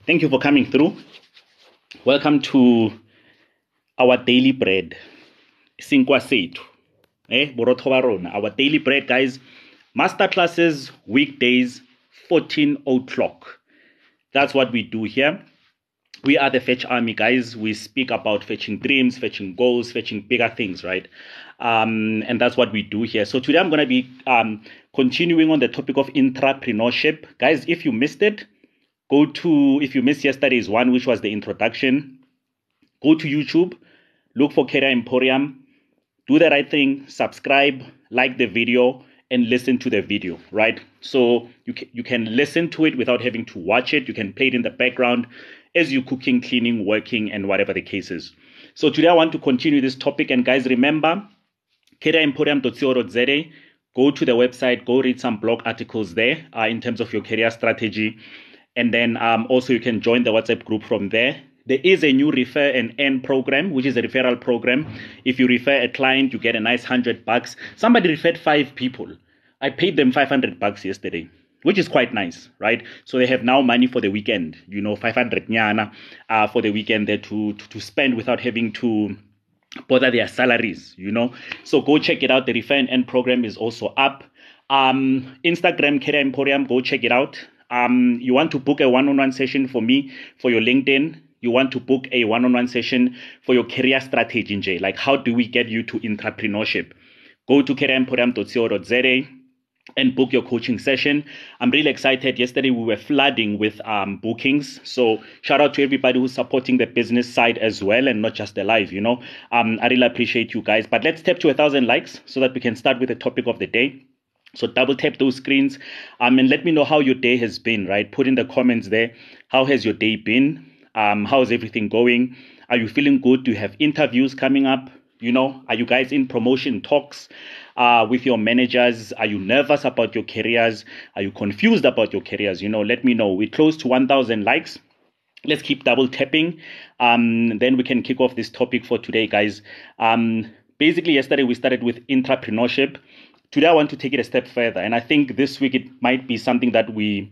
Thank you for coming through. Welcome to our daily bread. Sinkwa sethu. Borotho ba rona. Our daily bread, guys. Masterclasses, weekdays, 14 o'clock. That's what we do here. We are the Fetch Army, guys. We speak about fetching dreams, fetching goals, fetching bigger things, right? And that's what we do here. So today I'm going to be continuing on the topic of intrapreneurship. Guys, if you missed it, if you missed yesterday's one, which was the introduction, go to YouTube, look for Career Emporium, do the right thing, subscribe, like the video, and listen to the video, right? So you can listen to it without having to watch it. You can play it in the background as you're cooking, cleaning, working, and whatever the case is. So today I want to continue this topic. And guys, remember, careeremporium.co.za, go to the website, go read some blog articles there in terms of your career strategy. And then also you can join the WhatsApp group from there. There is a new refer and earn program, which is a referral program. If you refer a client, you get a nice $100. Somebody referred 5 people. I paid them $500 yesterday, which is quite nice, right? So they have now money for the weekend, 500 nyana for the weekend there to spend without having to bother their salaries, So go check it out. The refer and earn program is also up. Instagram, Career Emporium, go check it out. You want to book a one-on-one session for me for your LinkedIn. You want to book a one-on-one session for your career strategy, Jay. Like, how do we get you to intrapreneurship? Go to careeremporium.co.za and book your coaching session. I'm really excited. Yesterday, we were flooding with bookings. So shout out to everybody who's supporting the business side as well and not just the live, I really appreciate you guys. But let's tap to 1,000 likes so that we can start with the topic of the day. So double tap those screens and let me know how your day has been, right? Put in the comments there. How has your day been? How's everything going? Are you feeling good? Do you have interviews coming up? Are you guys in promotion talks with your managers? Are you nervous about your careers? Are you confused about your careers? Let me know. We're close to 1,000 likes. Let's keep double tapping. Then we can kick off this topic for today, guys. Basically, yesterday we started with intrapreneurship. Today, I want to take it a step further. And I think this week it might be something that we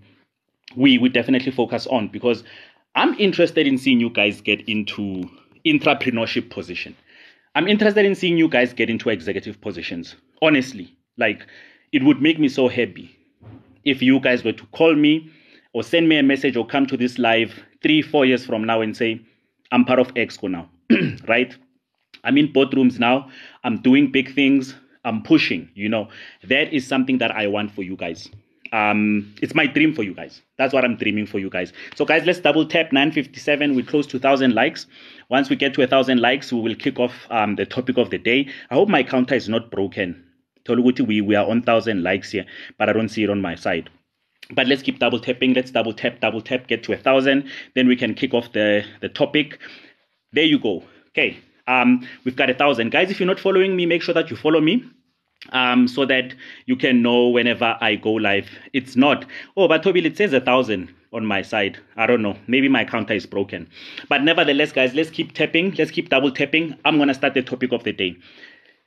definitely focus on, because I'm interested in seeing you guys get into intrapreneurship position. I'm interested in seeing you guys get into executive positions. Honestly, like, it would make me so happy if you guys were to call me or send me a message or come to this live 3-4 years from now and say, I'm part of Exco now, right? I'm in boardrooms now. I'm doing big things. I'm pushing, That is something that I want for you guys. It's my dream for you guys. That's what I'm dreaming for you guys. So guys, let's double tap 957. We're close to 1,000 likes. Once we get to 1,000 likes, we will kick off the topic of the day. I hope my counter is not broken. We are on 1,000 likes here, but I don't see it on my side. But let's keep double tapping. Let's double tap, get to 1,000. Then we can kick off the topic. There you go. Okay. We've got 1,000. Guys, if you're not following me, make sure that you follow me. So that you can know whenever I go live. It's not, but Toby, it says 1,000 on my side. I don't know. Maybe my counter is broken. But nevertheless, guys, let's keep tapping. Let's keep double tapping. I'm going to start the topic of the day.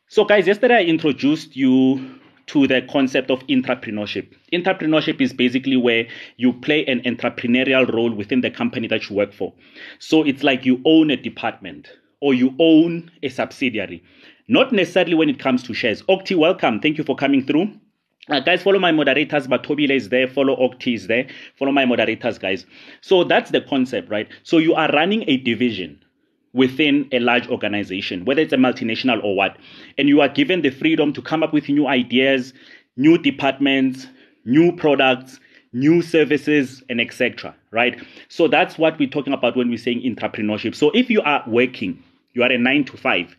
So, guys, yesterday I introduced you to the concept of intrapreneurship. Intrapreneurship is basically where you play an entrepreneurial role within the company that you work for. So it's like you own a department or you own a subsidiary. Not necessarily when it comes to shares. Okti, welcome. Thank you for coming through. Guys, follow my moderators. Batobile is there. Follow Okti is there. Follow my moderators, guys. So that's the concept, right? So you are running a division within a large organization, whether it's a multinational or what. And you are given the freedom to come up with new ideas, new departments, new products, new services, and etc. Right? So that's what we're talking about when we're saying intrapreneurship. So if you are working, you are a 9 to 5.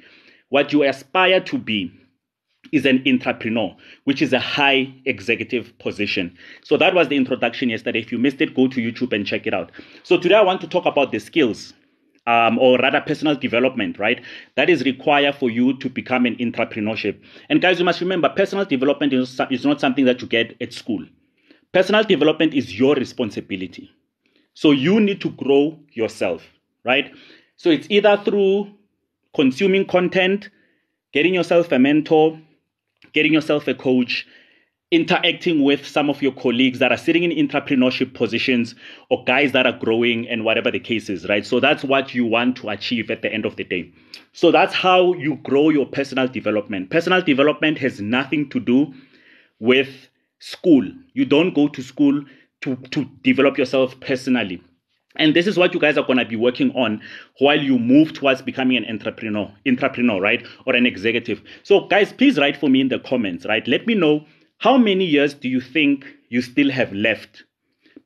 What you aspire to be is an intrapreneur, which is a high executive position. So that was the introduction yesterday. If you missed it, go to YouTube and check it out. So today I want to talk about the skills, or rather personal development, right? That is required for you to become an intrapreneurship. And guys, you must remember, personal development is not something that you get at school. Personal development is your responsibility. So you need to grow yourself, right? So it's either through consuming content, getting yourself a mentor, getting yourself a coach, interacting with some of your colleagues that are sitting in entrepreneurship positions or guys that are growing and whatever the case is, right? So that's what you want to achieve at the end of the day. So that's how you grow your personal development. Personal development has nothing to do with school. You don't go to school to develop yourself personally. And this is what you guys are going to be working on while you move towards becoming an intrapreneur, right? Or an executive. So guys, please write for me in the comments, right? Let me know, how many years do you think you still have left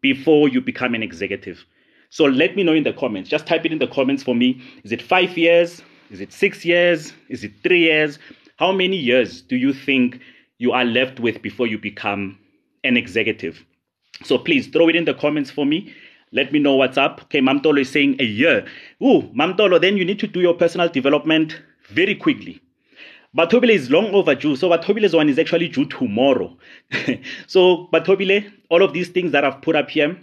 before you become an executive? So let me know in the comments. Just type it in the comments for me. Is it 5 years? Is it 6 years? Is it 3 years? How many years do you think you are left with before you become an executive? So please throw it in the comments for me. Let me know what's up. Okay, Mamtolo is saying a year. Ooh, Mamtolo, then you need to do your personal development very quickly. Batobile is long overdue. So Batobile's one is actually due tomorrow. So Batobile, all of these things that I've put up here,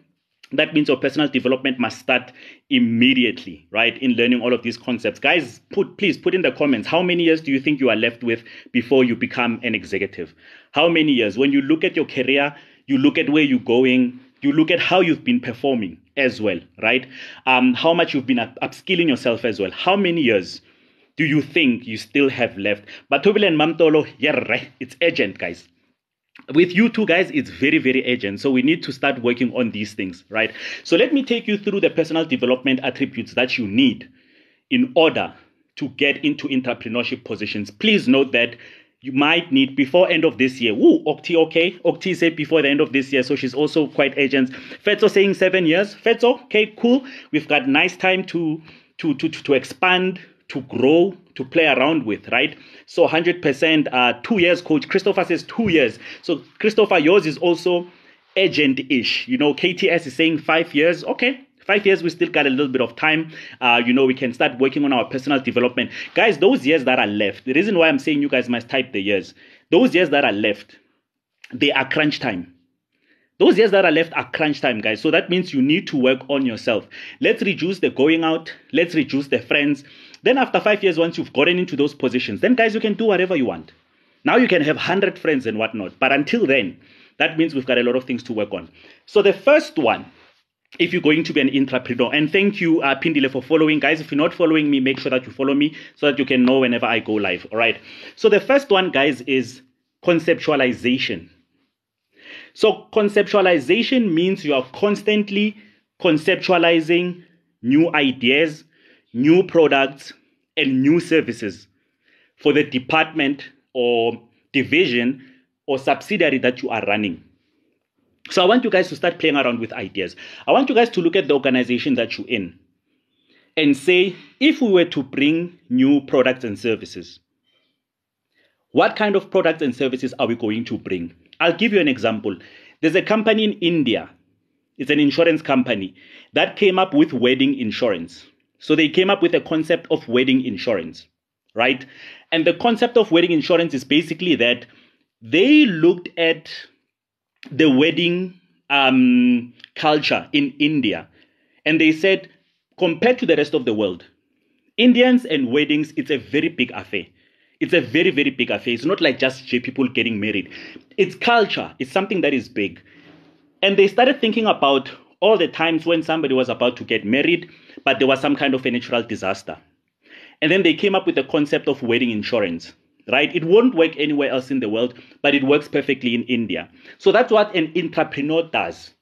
that means your personal development must start immediately, right? In learning all of these concepts. Guys, please put in the comments, how many years do you think you are left with before you become an executive? How many years? When you look at your career, you look at where you're going, you look at how you've been performing as well, right? How much you've been upskilling yourself as well. How many years do you think you still have left? But Tobile and Mamtolo, yeah, it's urgent, guys. With you two guys, it's very, very urgent. So we need to start working on these things, right? So let me take you through the personal development attributes that you need in order to get into entrepreneurship positions. Please note that you might need before end of this year. Woo, Okti, okay. Okti said before the end of this year, so she's also quite urgent. Fetso saying 7 years. Fetso, okay, cool. We've got nice time to expand, to grow, to play around with, right? So 100%, 2 years, coach. Christopher says 2 years. So Christopher, yours is also urgent-ish. You know, KTS is saying 5 years. Okay, 5 years, we still got a little bit of time. You know, we can start working on our personal development. Guys, those years that are left, the reason why I'm saying you guys must type the years, those years that are left, they are crunch time. Those years that are left are crunch time, guys. So that means you need to work on yourself. Let's reduce the going out. Let's reduce the friends. Then after 5 years, once you've gotten into those positions, then guys, you can do whatever you want. Now you can have 100 friends and whatnot. But until then, that means we've got a lot of things to work on. So the first one, if you're going to be an intrapreneur, and thank you, Pindile, for following. Guys, if you're not following me, make sure that you follow me so that you can know whenever I go live. All right. So the first one, guys, is conceptualization. So conceptualization means you are constantly conceptualizing new ideas, new products, and new services for the department or division or subsidiary that you are running. So I want you guys to start playing around with ideas. I want you guys to look at the organization that you're in and say, if we were to bring new products and services, what kind of products and services are we going to bring? I'll give you an example. There's a company in India. It's an insurance company that came up with wedding insurance. So they came up with a concept of wedding insurance, right? And the concept of wedding insurance is basically that they looked at the wedding culture in India. And they said, compared to the rest of the world, Indians and weddings, it's a very big affair. It's a very, very big affair. It's not like just people getting married. It's culture. It's something that is big. And they started thinking about all the times when somebody was about to get married, but there was some kind of a natural disaster. And then they came up with the concept of wedding insurance, right? It won't work anywhere else in the world, but it works perfectly in India. So that's what an intrapreneur does.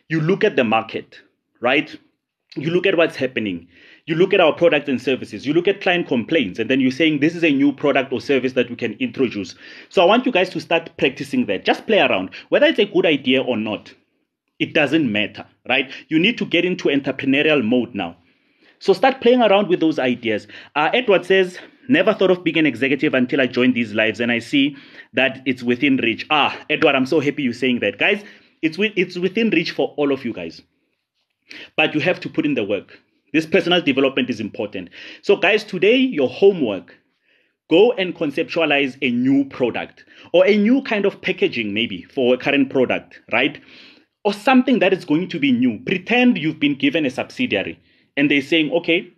You look at the market, right? You look at what's happening. You look at our products and services. You look at client complaints, and then you're saying this is a new product or service that we can introduce. So I want you guys to start practicing that. Just play around. Whether it's a good idea or not, it doesn't matter, right? You need to get into entrepreneurial mode now. So start playing around with those ideas. Edward says, never thought of being an executive until I joined these lives, and I see that it's within reach. Edward, I'm so happy you're saying that. Guys, it's within reach for all of you guys. But you have to put in the work. This personal development is important. So guys, today, your homework, go and conceptualize a new product or a new kind of packaging maybe for a current product, right? Or something that is going to be new. Pretend you've been given a subsidiary and they're saying, okay,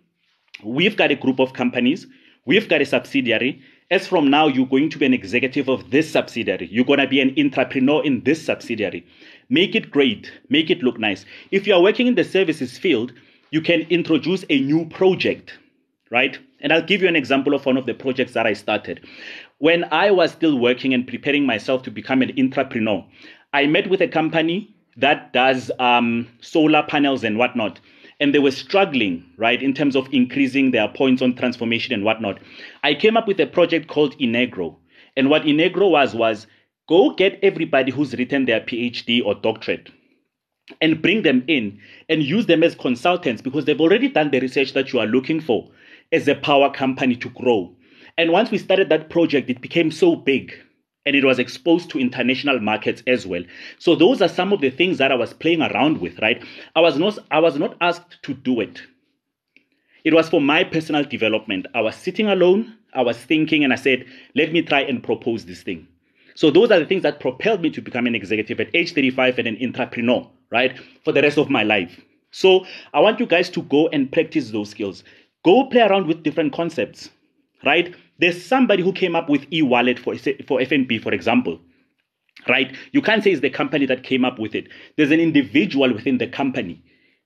we've got a group of companies, we've got a subsidiary, As from now, you're going to be an executive of this subsidiary. You're going to be an intrapreneur in this subsidiary. Make it great. Make it look nice. If you are working in the services field, you can introduce a new project, right? And I'll give you an example of one of the projects that I started. When I was still working and preparing myself to become an intrapreneur, I met with a company that does solar panels and whatnot. And they were struggling, right, in terms of increasing their points on transformation and whatnot. I came up with a project called Inegro. And what Inegro was go get everybody who's written their PhD or doctorate and bring them in and use them as consultants, because they've already done the research that you are looking for as a power company to grow. And once we started that project, it became so big and it was exposed to international markets as well. So those are some of the things that I was playing around with, right? I was not asked to do it. It was for my personal development. I was sitting alone, I was thinking, and I said, let me try and propose this thing. So those are the things that propelled me to become an executive at age 35 and an intrapreneur, right, for the rest of my life. So I want you guys to go and practice those skills. Go play around with different concepts, right? There's somebody who came up with e-wallet for FNB, for example, right? You can't say it's the company that came up with it. There's an individual within the company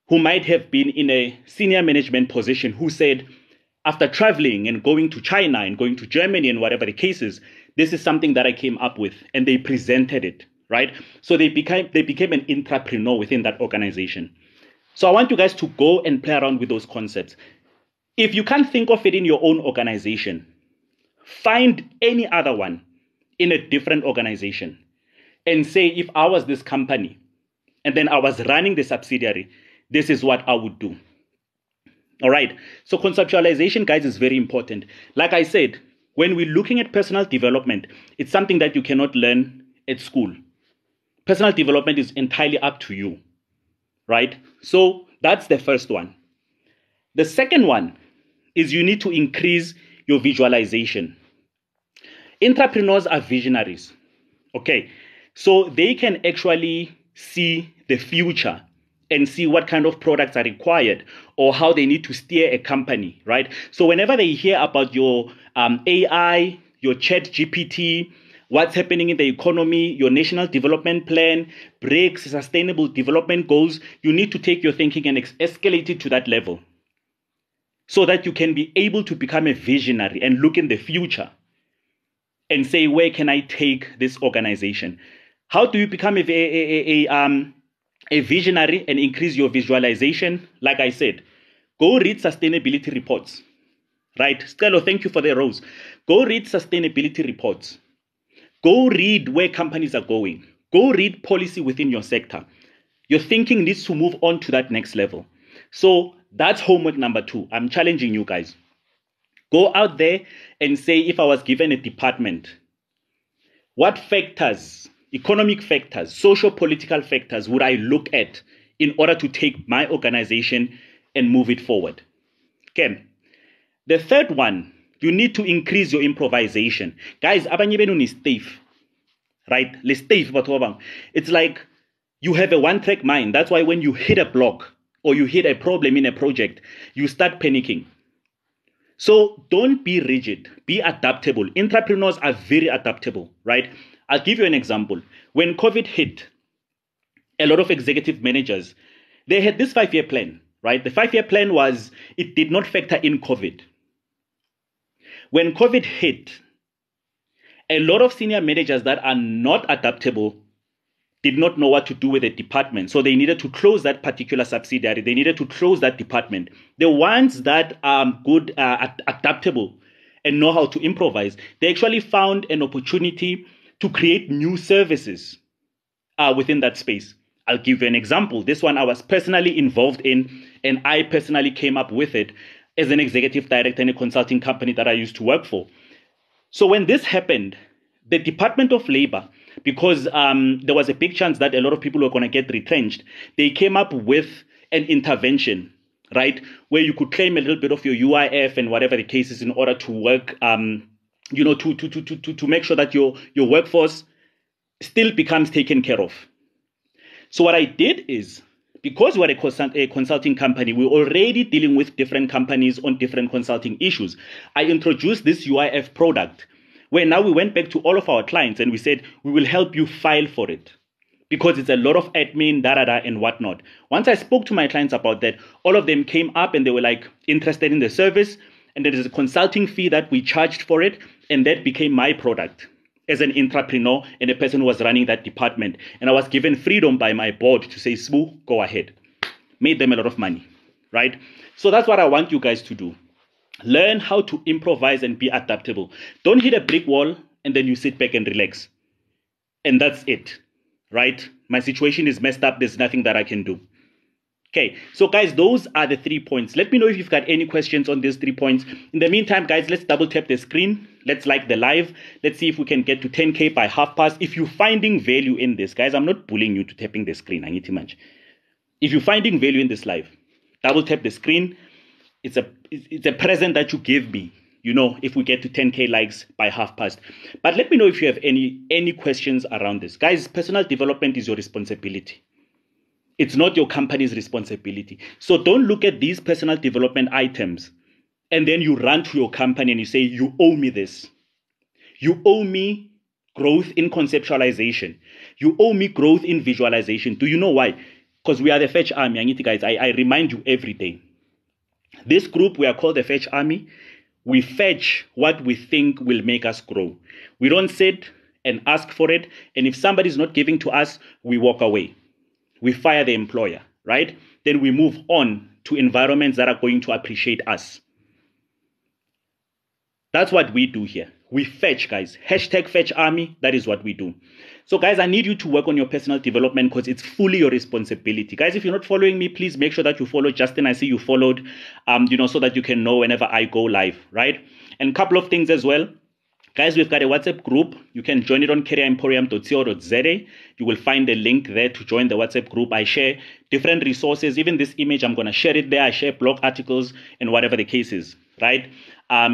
who might have been in a senior management position who said, after traveling and going to China and going to Germany and whatever the case is, this is something that I came up with, and they presented it, right? So they became an intrapreneur within that organization. So I want you guys to go and play around with those concepts. If you can't think of it in your own organization, find any other one in a different organization and say, if I was this company and then I was running the subsidiary, this is what I would do. All right. So conceptualization, guys, is very important. Like I said, when we're looking at personal development, it's something that you cannot learn at school. Personal development is entirely up to you, right? So that's the first one. The second one is you need to increase your visualization. Intrapreneurs are visionaries, okay? So they can actually see the future and see what kind of products are required or how they need to steer a company, right? So whenever they hear about your AI, your chat GPT, what's happening in the economy, your national development plan, BRICS, sustainable development goals, you need to take your thinking and escalate it to that level so that you can be able to become a visionary and look in the future and say, where can I take this organization? How do you become a visionary and increase your visualization? Like I said, go read sustainability reports, right? Stella, thank you for the rose. Go read sustainability reports. Go read where companies are going. Go read policy within your sector. Your thinking needs to move on to that next level. So that's homework number 2. I'm challenging you guys. Go out there and say, if I was given a department, what factors, economic factors, socio-political factors would I look at in order to take my organization and move it forward? Okay. The third one, you need to increase your improvisation. Guys, abanye benu ni stiff, right? It's like you have a one-track mind. That's why when you hit a block or you hit a problem in a project, you start panicking. So don't be rigid, be adaptable. Intrapreneurs are very adaptable, right? I'll give you an example. When COVID hit, a lot of executive managers, they had this 5-year plan, right? The 5-year plan was, it did not factor in COVID. When COVID hit, a lot of senior managers that are not adaptable did not know what to do with the department. So they needed to close that particular subsidiary. They needed to close that department. The ones that are good, adaptable, and know how to improvise, they actually found an opportunity to create new services within that space. I'll give you an example. This one I was personally involved in, and I personally came up with it as an executive director in a consulting company that I used to work for. So when this happened, the Department of Labor, because there was a big chance that a lot of people were going to get retrenched, they came up with an intervention, right, where you could claim a little bit of your UIF and whatever the case is in order to work, to make sure that your workforce still becomes taken care of. So what I did is, because we're a consulting company, we're already dealing with different companies on different consulting issues. I introduced this UIF product where now we went back to all of our clients and we said, we will help you file for it because it's a lot of admin, and whatnot. Once I spoke to my clients about that, all of them came up and they were like interested in the service, and there is a consulting fee that we charged for it, and that became my product as an intrapreneur and a person who was running that department. And I was given freedom by my board to say, Smoo, go ahead. Made them a lot of money, right? So that's what I want you guys to do. Learn how to improvise and be adaptable. Don't hit a brick wall and then you sit back and relax. And that's it, right? My situation is messed up. There's nothing that I can do. Okay, so guys, those are the 3 points. Let me know if you've got any questions on these 3 points. In the meantime, guys, let's double tap the screen. Let's like the live. Let's see if we can get to 10K by 30:30. If you're finding value in this, guys, I'm not bullying you to tapping the screen. I need to match. If you're finding value in this live, double tap the screen. It's a present that you give me, you know, if we get to 10K likes by 30:30. But let me know if you have any questions around this. Guys, personal development is your responsibility. It's not your company's responsibility. So don't look at these personal development items and then you run to your company and you say, you owe me this. You owe me growth in conceptualization. You owe me growth in visualization. Do you know why? Because we are the Fetch Army. Guys, I remind you every day. This group, we are called the Fetch Army. We fetch what we think will make us grow. We don't sit and ask for it. And if somebody is not giving to us, we walk away. We fire the employer, right? Then we move on to environments that are going to appreciate us. That's what we do here. We fetch, guys. Hashtag Fetch Army. That is what we do. So, guys, I need you to work on your personal development because it's fully your responsibility. Guys, if you're not following me, please make sure that you follow Justin. I see you followed, so that you can know whenever I go live, right? And a couple of things as well. Guys, we've got a WhatsApp group. You can join it on careeremporium.co.za. You will find a link there to join the WhatsApp group. I share different resources. Even this image, I'm going to share it there. I share blog articles and whatever the case is, right?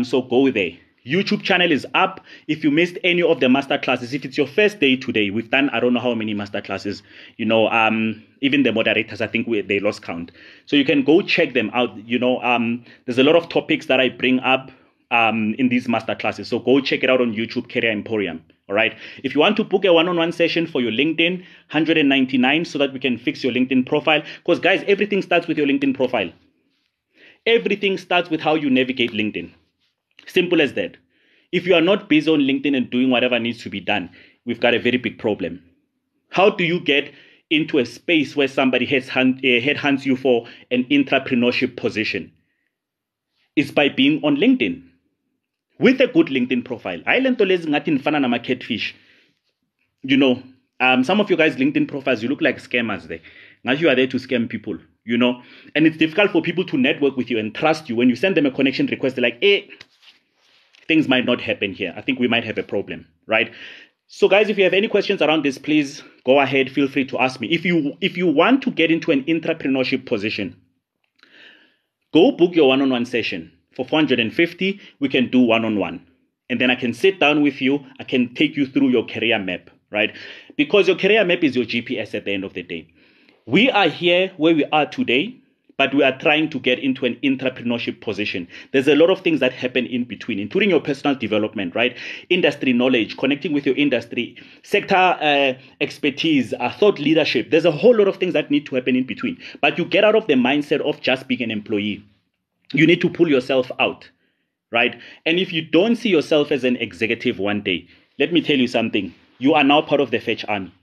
So go there. YouTube channel is up. If you missed any of the masterclasses, if it's your first day today, we've done, I don't know how many masterclasses, even the moderators, I think they lost count. So you can go check them out. There's a lot of topics that I bring up in these masterclasses. So go check it out on YouTube, Career Emporium. All right. If you want to book a one-on-one session for your LinkedIn, $199 so that we can fix your LinkedIn profile. Because guys, everything starts with your LinkedIn profile. Everything starts with how you navigate LinkedIn. Simple as that. If you are not busy on LinkedIn and doing whatever needs to be done, we've got a very big problem. How do you get into a space where somebody headhunts you for an intrapreneurship position? It's by being on LinkedIn with a good LinkedIn profile. I learned to catfish. Some of you guys' LinkedIn profiles, you look like scammers there. Now you are there to scam people, and it's difficult for people to network with you and trust you. When you send them a connection request, they're like, hey, things might not happen here. I think we might have a problem, right? So guys, if you have any questions around this, please go ahead. Feel free to ask me. If you want to get into an intrapreneurship position, go book your one-on-one session. For $450, we can do one-on-one. And then I can sit down with you. I can take you through your career map, right? Because your career map is your GPS at the end of the day. We are here where we are today, but we are trying to get into an intrapreneurship position. There's a lot of things that happen in between, including your personal development, right? Industry knowledge, connecting with your industry, sector expertise, thought leadership. There's a whole lot of things that need to happen in between. But you get out of the mindset of just being an employee. You need to pull yourself out, right? And if you don't see yourself as an executive one day, let me tell you something. You are now part of the Fetch Army.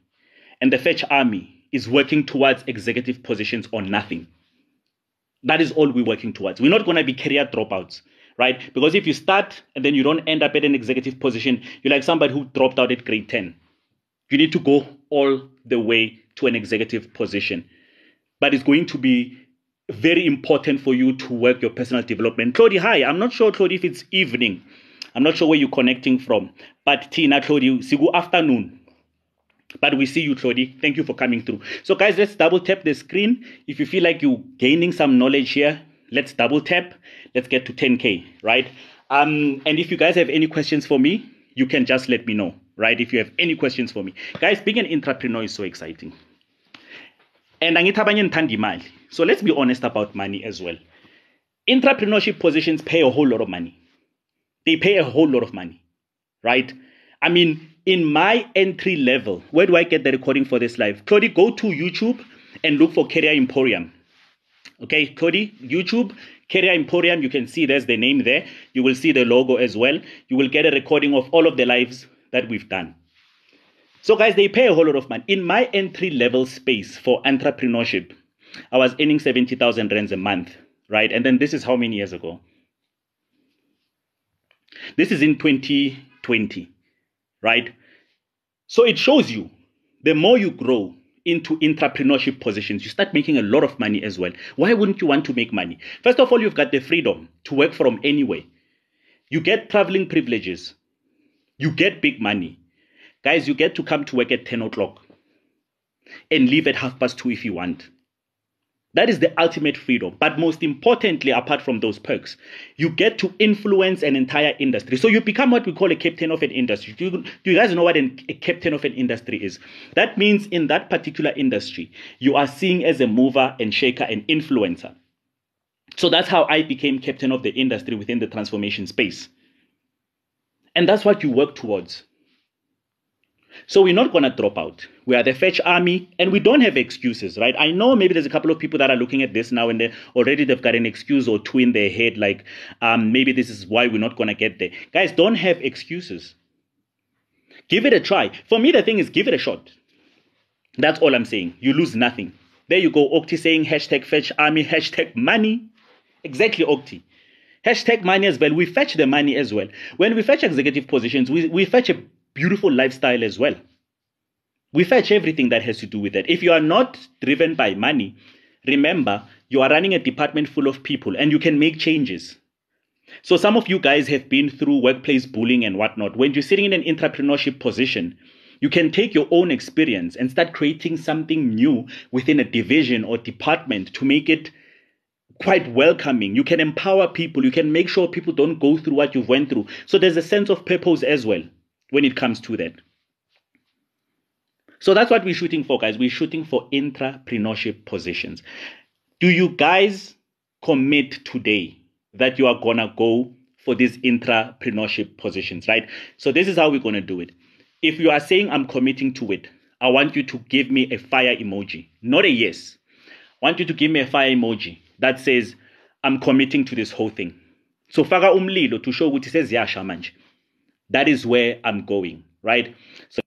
And the Fetch Army is working towards executive positions or nothing. That is all we're working towards. We're not going to be career dropouts, right? Because if you start and then you don't end up at an executive position, you're like somebody who dropped out at grade 10. You need to go all the way to an executive position. But it's going to be very important for you to work your personal development. Claudie, hi. I'm not sure, Claudie, if it's evening. I'm not sure where you're connecting from. But Tina, Claudie, see you afternoon. But we see you, Claudie. Thank you for coming through. So, guys, let's double tap the screen. If you feel like you're gaining some knowledge here, let's double tap. Let's get to 10K, right? And if you guys have any questions for me, you can just let me know, right? If you have any questions for me. Guys, being an intrapreneur is so exciting. And angithi abanye nithanda imali. So let's be honest about money as well. Intrapreneurship positions pay a whole lot of money. They pay a whole lot of money, right? I mean, in my entry level, where do I get the recording for this live? Cody, go to YouTube and look for Career Emporium. Okay, Cody, YouTube, Career Emporium, you can see there's the name there. You will see the logo as well. You will get a recording of all of the lives that we've done. So guys, they pay a whole lot of money. In my entry level space for entrepreneurship, I was earning 70,000 rands a month, right? And then this is how many years ago? This is in 2020, right? So it shows you, the more you grow into intrapreneurship positions, you start making a lot of money as well. Why wouldn't you want to make money? First of all, you've got the freedom to work from anywhere. You get traveling privileges. You get big money. Guys, you get to come to work at 10 o'clock and leave at 2:30 if you want. That is the ultimate freedom. But most importantly, apart from those perks, you get to influence an entire industry. So you become what we call a captain of an industry. Do you guys know what a captain of an industry is? That means in that particular industry, you are seen as a mover and shaker and influencer. So that's how I became captain of the industry within the transformation space. And that's what you work towards. So we're not going to drop out. We are the Fetch Army, and we don't have excuses, right? I know maybe there's a couple of people that are looking at this now, and they've got an excuse or two in their head, like maybe this is why we're not going to get there. Guys, don't have excuses. Give it a try. For me, the thing is, give it a shot. That's all I'm saying. You lose nothing. There you go, Okti saying hashtag Fetch Army, hashtag money. Exactly, Okti. Hashtag money as well. We fetch the money as well. When we fetch executive positions, we fetch a beautiful lifestyle as well. We fetch everything that has to do with that. If you are not driven by money, remember, you are running a department full of people and you can make changes. So some of you guys have been through workplace bullying and whatnot. When you're sitting in an intrapreneurship position, you can take your own experience and start creating something new within a division or department to make it quite welcoming. You can empower people. You can make sure people don't go through what you've went through. So there's a sense of purpose as well when it comes to that. So that's what we're shooting for, guys. We're shooting for intrapreneurship positions. Do you guys commit today that you are going to go for these intrapreneurship positions, right? So this is how we're going to do it. If you are saying I'm committing to it, I want you to give me a fire emoji, not a yes. I want you to give me a fire emoji that says I'm committing to this whole thing. So faka umlilo to show what it says, yeah, Shamanj. That is where I'm going, right? So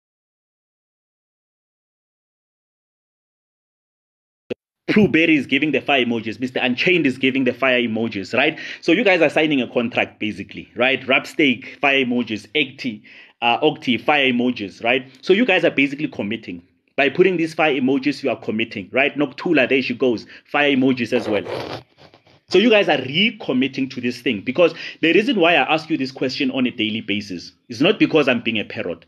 Pruberry is giving the fire emojis. Mr. Unchained is giving the fire emojis, right? So you guys are signing a contract, basically, right? Rapsteak, fire emojis. Octi, fire emojis, right? So you guys are basically committing. By putting these fire emojis, you are committing, right? Noctula, there she goes. Fire emojis as well. So you guys are recommitting to this thing, because the reason why I ask you this question on a daily basis is not because I'm being a parrot.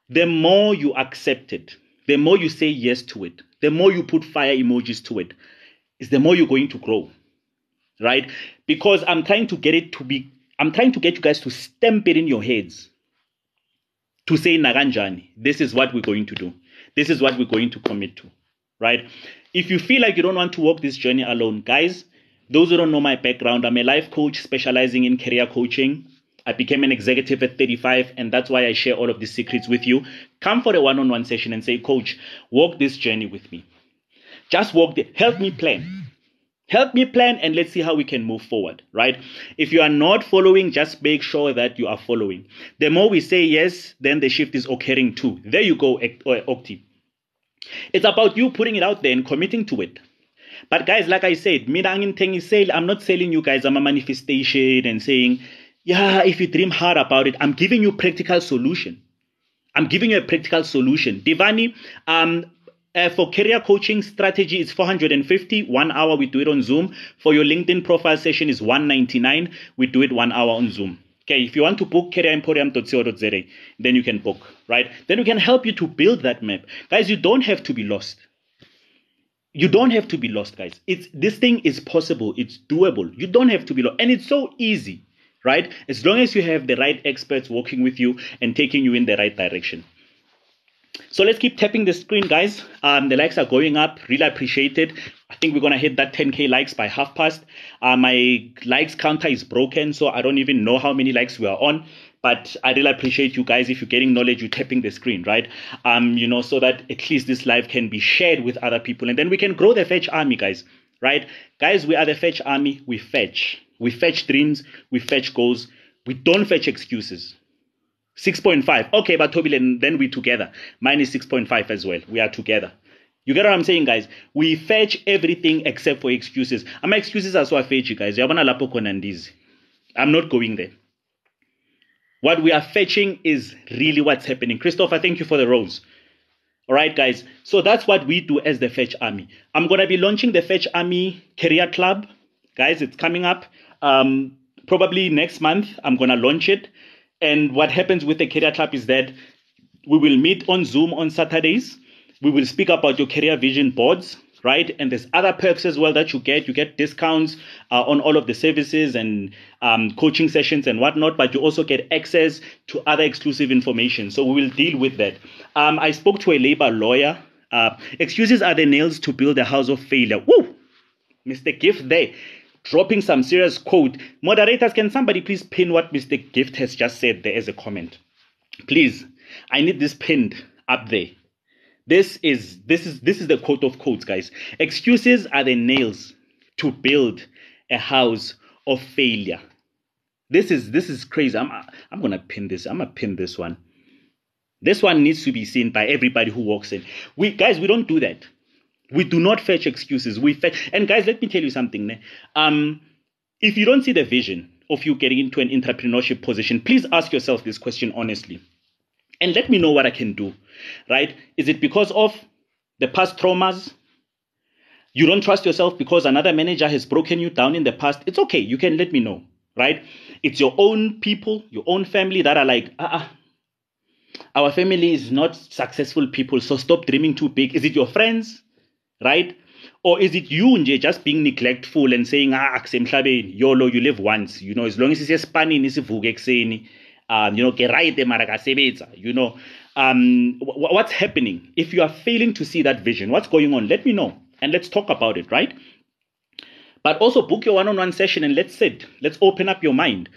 The more you accept it, the more you say yes to it, the more you put fire emojis to it, is the more you're going to grow, right? Because I'm trying to get you guys to stamp it in your heads, to say Naganjani, this is what we're going to do. This is what we're going to commit to, right? If you feel like you don't want to walk this journey alone, guys, those who don't know my background, I'm a life coach specializing in career coaching. I became an executive at 35, and that's why I share all of these secrets with you. Come for a one-on-one session and say, Coach, walk this journey with me. Just walk it. Help me plan. Help me plan, and let's see how we can move forward, right? If you are not following, just make sure that you are following. The more we say yes, then the shift is occurring too. There you go, Okti. It's about you putting it out there and committing to it. But guys, like I said, I'm not selling you guys a manifestation and saying, yeah, if you dream hard about it, I'm giving you practical solution. I'm giving you a practical solution. Divani, for career coaching strategy, it's 450, 1 hour. We do it on Zoom. For your LinkedIn profile session is 199. We do it 1 hour on Zoom. Okay, if you want to book careeremporium.co.za, then you can book, right? Then we can help you to build that map. Guys, you don't have to be lost. You don't have to be lost, guys. This thing is possible. It's doable. You don't have to be lost. And it's so easy, right? As long as you have the right experts working with you and taking you in the right direction. So let's keep tapping the screen, guys. The likes are going up. Really appreciate it. I think we're going to hit that 10K likes by 12:30. My likes counter is broken, so I don't even know how many likes we are on. But I really appreciate you guys. If you're getting knowledge, you're tapping the screen, right? So that at least this live can be shared with other people. And then we can grow the Fetch Army, guys, right? Guys, we are the Fetch Army. We fetch. We fetch dreams. We fetch goals. We don't fetch excuses. 6.5. Okay, but Toby, then we together. Mine is 6.5 as well. We are together. You get what I'm saying, guys? We fetch everything except for excuses. My excuses are so fetchy, guys. I'm not going there. What we are fetching is really what's happening. Christopher, thank you for the rose. All right, guys. So that's what we do as the Fetch Army. I'm going to be launching the Fetch Army Career Club. Guys, it's coming up. Probably next month, I'm going to launch it. And what happens with the Career Club is that we will meet on Zoom on Saturdays. We will speak about your career vision boards, right? And there's other perks as well that you get. You get discounts on all of the services and coaching sessions and whatnot, but you also get access to other exclusive information. So we will deal with that. I spoke to a labor lawyer. Excuses are the nails to build a house of failure. Woo! Mr. Gift there. Dropping some serious quote. Moderators, can somebody please pin what Mr. Gift has just said there as a comment? Please, I need this pinned up there. This is the quote of quotes, guys. Excuses are the nails to build a house of failure. This is crazy. I'm gonna pin this. I'm gonna pin this one. This one needs to be seen by everybody who walks in. We don't do that. We do not fetch excuses. We fetch. And guys, let me tell you something. If you don't see the vision of you getting into an entrepreneurship position, please ask yourself this question honestly. And let me know what I can do, right? Is it because of the past traumas? You don't trust yourself because another manager has broken you down in the past? It's okay. You can let me know, right? It's your own people, your own family that are like, our family is not successful people, so stop dreaming too big. Is it your friends? Right? Or is it you just being neglectful and saying, YOLO, you live once, as long as it's spanning, it's what's happening? If you are failing to see that vision, what's going on? Let me know and let's talk about it, right? But also book your one-on-one session and let's open up your mind,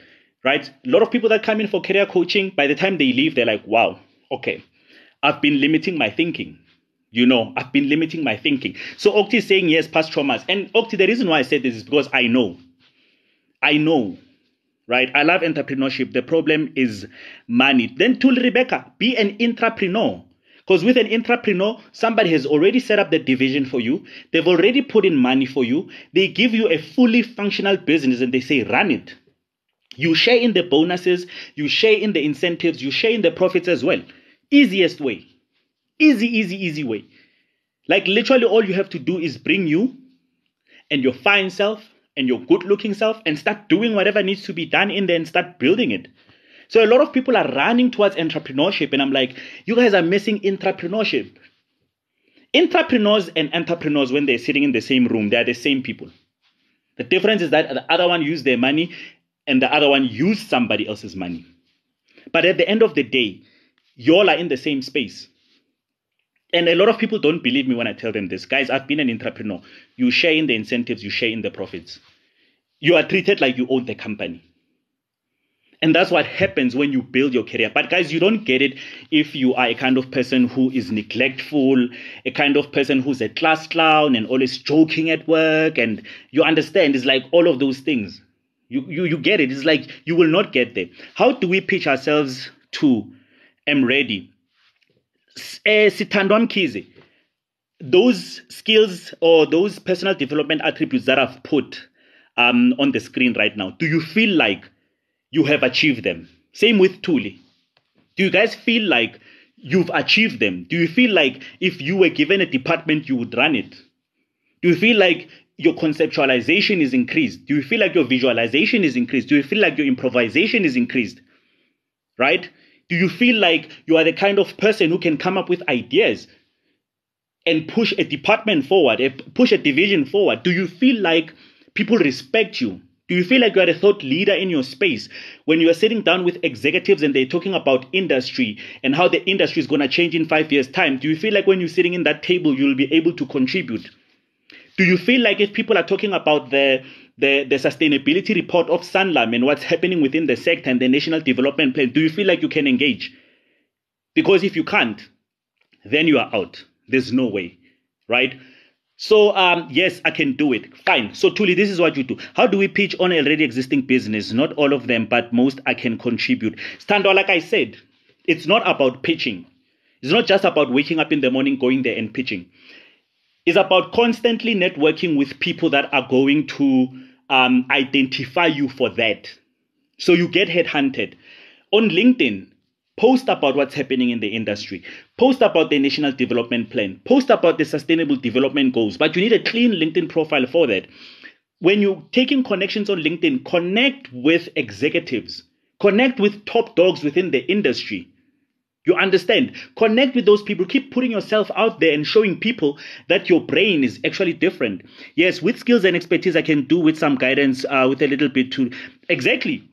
right? A lot of people that come in for career coaching, by the time they leave, they're like, wow, okay, I've been limiting my thinking. I've been limiting my thinking. So Okti is saying, yes, past traumas. And Okti, the reason why I said this is because I know, right? I love entrepreneurship. The problem is money. Then to Rebecca, be an intrapreneur. Because with an intrapreneur, somebody has already set up the division for you. They've already put in money for you. They give you a fully functional business and they say, run it. You share in the bonuses. You share in the incentives. You share in the profits as well. Easiest way. Easy way. Like literally all you have to do is bring you and your fine self and your good looking self and start doing whatever needs to be done in there and start building it. So a lot of people are running towards entrepreneurship and I'm like, you guys are missing intrapreneurship. Intrapreneurs and entrepreneurs, when they're sitting in the same room, they are the same people. The difference is that the other one used their money and the other one used somebody else's money. But at the end of the day, you all are in the same space. And a lot of people don't believe me when I tell them this. Guys, I've been an entrepreneur. You share in the incentives, you share in the profits. You are treated like you own the company. And that's what happens when you build your career. But guys, you don't get it if you are a kind of person who is neglectful, a kind of person who's a class clown and always joking at work. And you understand, it's like all of those things. You get it. It's like you will not get there. How do we pitch ourselves to I'm ready? Sithandwa Mkhize, those skills or those personal development attributes that I've put on the screen right now, do you feel like you have achieved them? Same with Thuli. Do you guys feel like you've achieved them? Do you feel like if you were given a department, you would run it? Do you feel like your conceptualization is increased? Do you feel like your visualization is increased? Do you feel like your improvisation is increased? Right? Do you feel like you are the kind of person who can come up with ideas and push a department forward, push a division forward? Do you feel like people respect you? Do you feel like you are a thought leader in your space when you are sitting down with executives and they're talking about industry and how the industry is going to change in 5 years' time? Do you feel like when you're sitting in that table, you'll be able to contribute? Do you feel like if people are talking about the sustainability report of Sanlam and what's happening within the sector and the national development plan, do you feel like you can engage? Because if you can't, then you are out. There's no way, right? So, yes, I can do it. Fine. So, Tuli, this is what you do. How do we pitch on already existing business? Not all of them, but most I can contribute. Stando, like I said, it's not about pitching. It's not just about waking up in the morning, going there and pitching. It's about constantly networking with people that are going to identify you for that. So you get headhunted. On LinkedIn, post about what's happening in the industry. Post about the national development plan. Post about the sustainable development goals. But you need a clean LinkedIn profile for that. When you're taking connections on LinkedIn, connect with executives. Connect with top dogs within the industry. You understand? Connect with those people. Keep putting yourself out there and showing people that your brain is actually different. Yes, with skills and expertise, I can do with some guidance, with a little bit too. Exactly.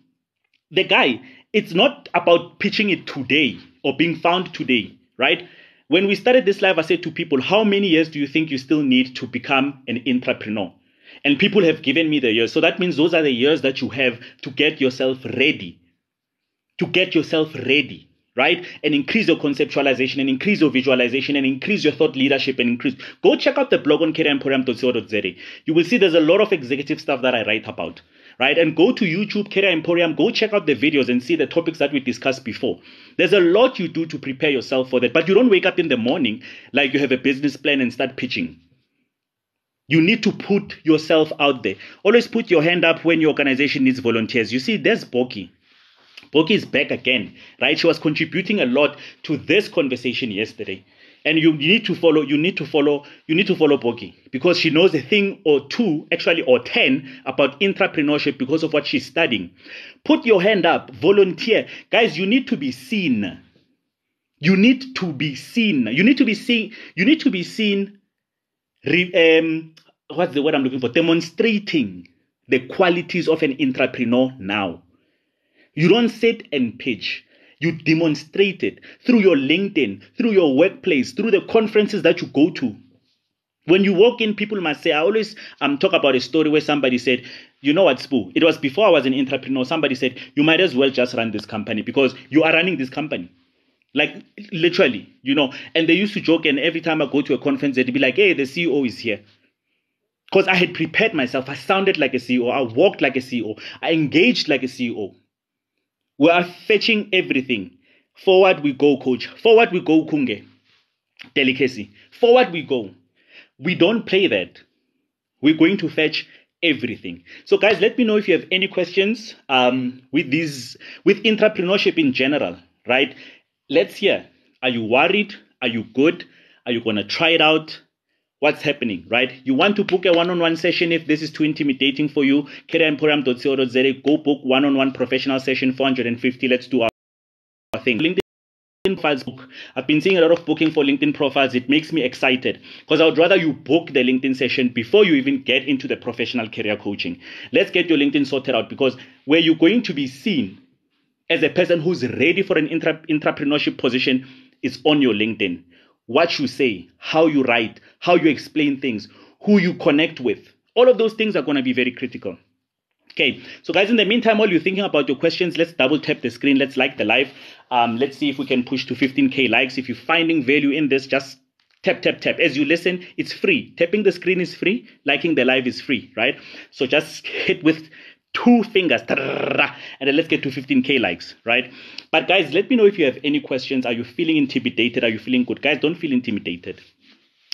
The guy, it's not about pitching it today or being found today, right? When we started this live, I said to people, how many years do you think you still need to become an intrapreneur? And people have given me the years. So that means those are the years that you have to get yourself ready. To get yourself ready, right? And increase your conceptualization and increase your visualization and increase your thought leadership and increase. Go check out the blog on careeremporium.co.za. You will see there's a lot of executive stuff that I write about. Right? And go to YouTube, Career Emporium, go check out the videos and see the topics that we discussed before. There's a lot you do to prepare yourself for that, but you don't wake up in the morning like you have a business plan and start pitching. You need to put yourself out there. Always put your hand up when your organization needs volunteers. You see, there's Boki. Boki is back again, right? She was contributing a lot to this conversation yesterday. And you need to follow Boki because she knows a thing or two, actually, or 10 about intrapreneurship because of what she's studying. Put your hand up, volunteer. Guys, you need to be seen. You need to be seen. You need to be seen. You need to be seen. What's the word I'm looking for? Demonstrating the qualities of an intrapreneur now. You don't sit and pitch. You demonstrate it through your LinkedIn, through your workplace, through the conferences that you go to. When you walk in, people must say, I always talk about a story where somebody said, you know what, Spoo? It was before I was an intrapreneur. Somebody said, you might as well just run this company because you are running this company. Like literally, and they used to joke. And every time I go to a conference, they'd be like, hey, the CEO is here. Because I had prepared myself. I sounded like a CEO. I walked like a CEO. I engaged like a CEO. We are fetching everything. Forward we go, coach. Forward we go, Kunge. Delicacy. Forward we go. We don't play that. We're going to fetch everything. So guys, let me know if you have any questions with intrapreneurship in general, right? Let's hear. Are you worried? Are you good? Are you going to try it out? What's happening, right? You want to book a one-on-one session if this is too intimidating for you, careeremporium.co.za, go book one-on-one professional session, 450. Let's do our thing. LinkedIn profiles book. I've been seeing a lot of booking for LinkedIn profiles. It makes me excited because I would rather you book the LinkedIn session before you even get into the professional career coaching. Let's get your LinkedIn sorted out because where you're going to be seen as a person who's ready for an intrapreneurship position is on your LinkedIn. What you say, how you write, how you explain things, who you connect with. All of those things are going to be very critical. Okay, so guys, in the meantime, while you're thinking about your questions, let's double tap the screen. Let's like the live. Let's see if we can push to 15K likes. If you're finding value in this, just tap, tap, tap. As you listen, it's free. Tapping the screen is free. Liking the live is free, right? So just hit with 2 fingers and then let's get to 15K likes, right? But guys, let me know if you have any questions. Are you feeling intimidated? Are you feeling good? Guys, don't feel intimidated.